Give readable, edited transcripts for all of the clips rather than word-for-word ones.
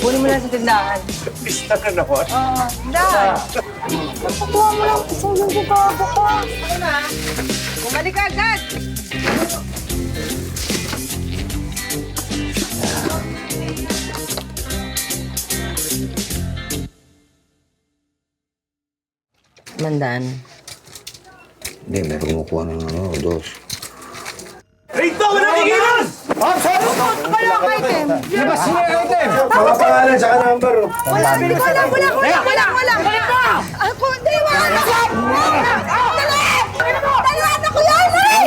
Kunin mo lang sa tindahan. Pista ka naman. Oo, tindahan. Pakuha mo lang sa yung bukabo ko. Ano na? Bumalik ka agad! Mandaan. Hindi, may kumukuha ng dos. Rito! Wala tigilan! Walang item! Labas mo yung item! Mga pangalan sa number. Wala! Ako, hindi! Wala! Dali! Dalihan ako yan! Dali!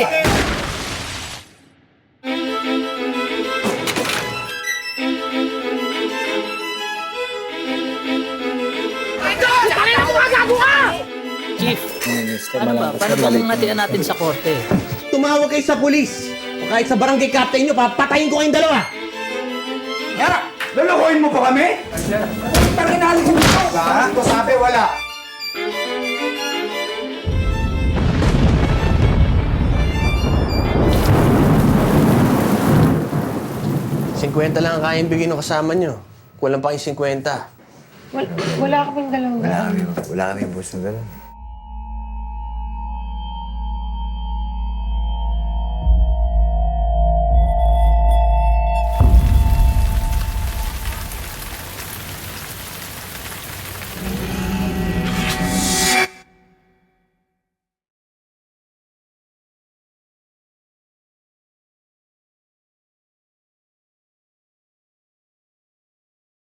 Chief, ano ba? Paano bang ngatian natin sa korte? Tumawag kayo sa pulis. O kahit sa barangay captain nyo, papatayin ko kayong dalawa. Nga! Lulukuhin mo pa kami? Tangin na alisin mo! Ito sabi, wala. $50 lang ang kayang bigyan ng kasama nyo. Kulang pa kayong 50. Wala ka pang dalawa. Wala kami boss na gano'n.